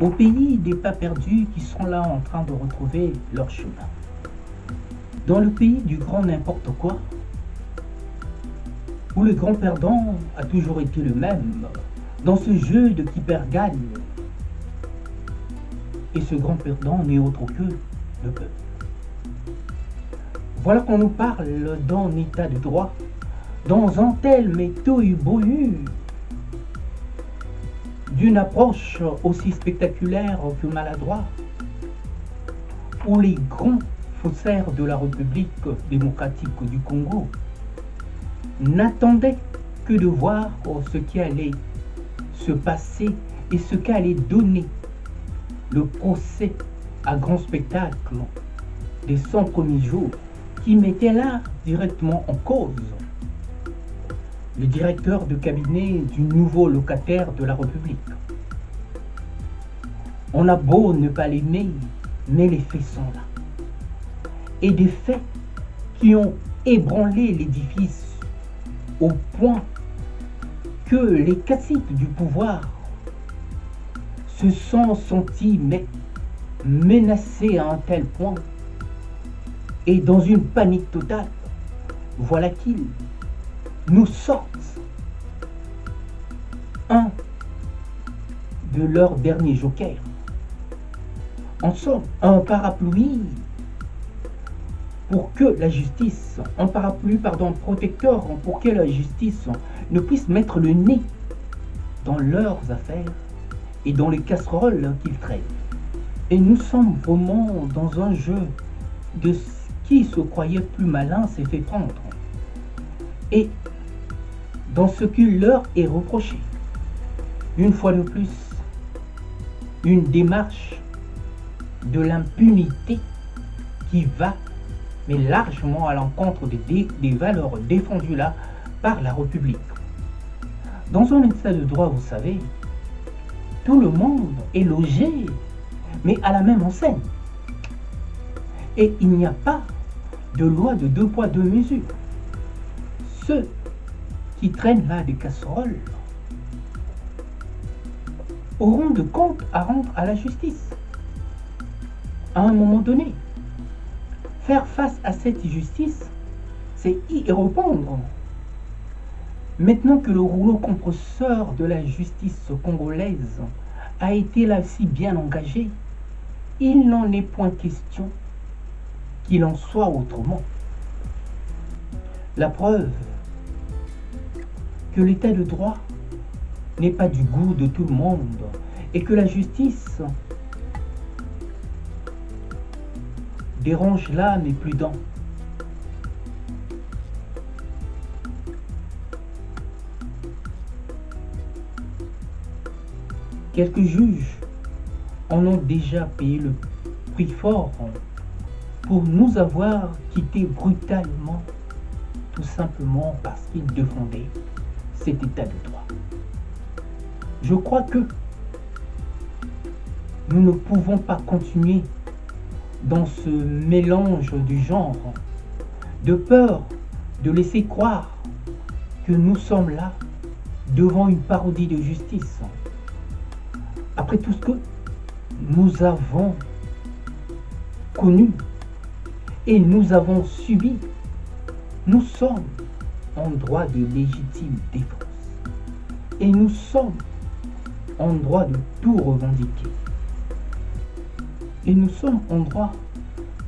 au pays des pas perdus qui sont là en train de retrouver leur chemin. Dans le pays du grand n'importe quoi, où le grand perdant a toujours été le même, dans ce jeu de qui perd gagne. Et ce grand perdant n'est autre que le peuple. Voilà qu'on nous parle d'un état de droit, dans un tel métaux-bohu, d'une approche aussi spectaculaire que maladroite, où les grands faussaires de la République démocratique du Congo n'attendaient que de voir ce qui allait se passer et ce qu'allait donner le procès à grand spectacle des 100 premiers jours qui mettait là directement en cause le directeur de cabinet du nouveau locataire de la République. On a beau ne pas l'aimer, mais les faits sont là. Et des faits qui ont ébranlé l'édifice au point que les caciques du pouvoir se sont sentis menacés à un tel point et dans une panique totale, voilà qu'ils nous sortent un de leurs derniers jokers. En somme, un parapluie pour que la justice, un parapluie protecteur pour que la justice ne puisse mettre le nez dans leurs affaires et dans les casseroles qu'ils traînent. Et nous sommes vraiment dans un jeu de qui se croyait plus malin s'est fait prendre. Et dans ce qui leur est reproché, une fois de plus, une démarche de l'impunité qui va, mais largement à l'encontre des valeurs défendues là par la République. Dans un état de droit, vous savez, tout le monde est logé, mais à la même enseigne. Et il n'y a pas de loi de 2 poids 2 mesures. Ceux qui traînent là des casseroles auront de comptes à rendre à la justice. À un moment donné, faire face à cette injustice, c'est y répondre. Maintenant que le rouleau compresseur de la justice congolaise a été là si bien engagé, il n'en est point question qu'il en soit autrement. La preuve que l'état de droit n'est pas du goût de tout le monde et que la justice dérange l'âme et prudent. Quelques juges en ont déjà payé le prix fort pour nous avoir quittés brutalement, tout simplement parce qu'ils défendaient cet état de droit. Je crois que nous ne pouvons pas continuer dans ce mélange du genre, de peur de laisser croire que nous sommes là devant une parodie de justice. Après tout ce que nous avons connu et nous avons subi, nous sommes en droit de légitime défense. Et nous sommes en droit de tout revendiquer. Et nous sommes en droit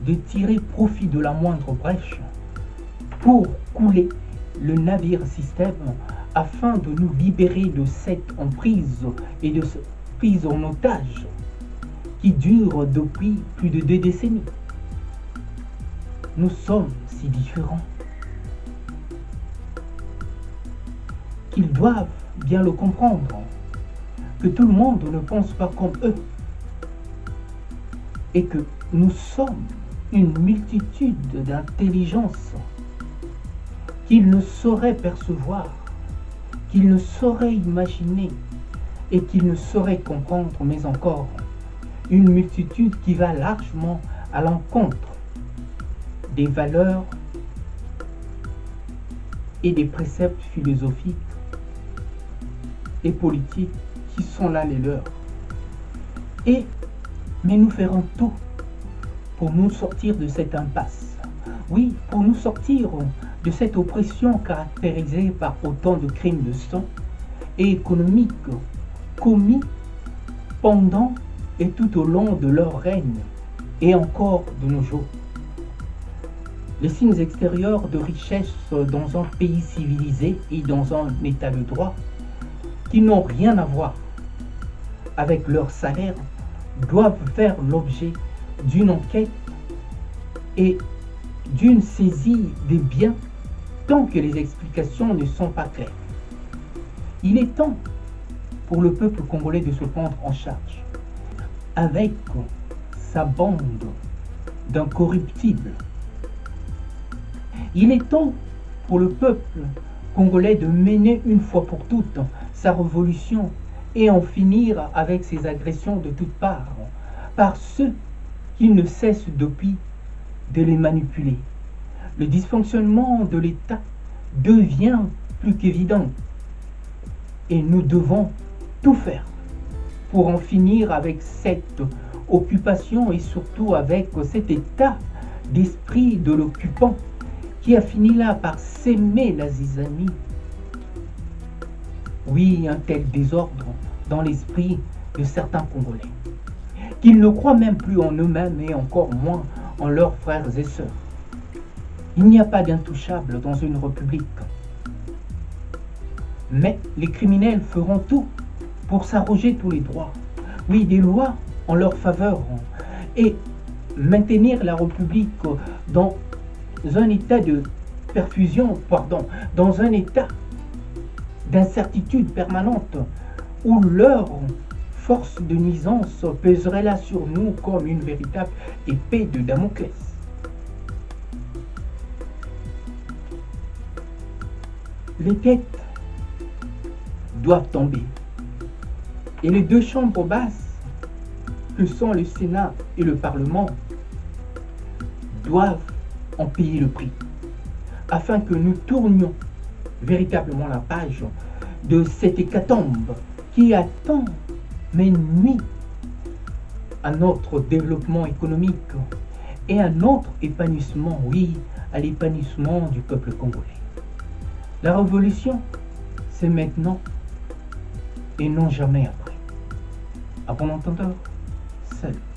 de tirer profit de la moindre brèche pour couler le navire système afin de nous libérer de cette emprise et de cette prise en otage qui dure depuis plus de 2 décennies. Nous sommes si différents qu'ils doivent bien le comprendre, que tout le monde ne pense pas comme eux et que nous sommes une multitude d'intelligences qu'ils ne sauraient percevoir, qu'ils ne sauraient imaginer et qu'ils ne sauraient comprendre, mais encore une multitude qui va largement à l'encontre des valeurs et des préceptes philosophiques et politiques qui sont là les leurs. Mais nous ferons tout pour nous sortir de cette impasse. Oui, pour nous sortir de cette oppression caractérisée par autant de crimes de sang et économiques commis pendant et tout au long de leur règne et encore de nos jours. Les signes extérieurs de richesse dans un pays civilisé et dans un état de droit qui n'ont rien à voir avec leur salaire doivent faire l'objet d'une enquête et d'une saisie des biens tant que les explications ne sont pas claires. Il est temps pour le peuple congolais de se prendre en charge avec sa bande d'incorruptibles. Il est temps pour le peuple congolais de mener une fois pour toutes sa révolution et en finir avec ces agressions de toutes parts par ceux qui ne cessent depuis de les manipuler. Le dysfonctionnement de l'État devient plus qu'évident et nous devons tout faire pour en finir avec cette occupation et surtout avec cet état d'esprit de l'occupant qui a fini là par s'aimer la zizanie. Oui, un tel désordre dans l'esprit de certains Congolais, qu'ils ne croient même plus en eux-mêmes et encore moins en leurs frères et sœurs. Il n'y a pas d'intouchable dans une république. Mais les criminels feront tout pour s'arroger tous les droits. Oui, des lois en leur faveur et maintenir la république dans un état de perfusion, dans un état d'incertitude permanente où leur force de nuisance pèserait là sur nous comme une véritable épée de Damoclès. Les têtes doivent tomber et les deux chambres basses que sont le Sénat et le Parlement doivent en payer le prix afin que nous tournions véritablement la page de cette hécatombe qui attend mais nuit à notre développement économique et à notre épanouissement, oui, à l'épanouissement du peuple congolais. La révolution, c'est maintenant et non jamais après. À bon entendeur, salut.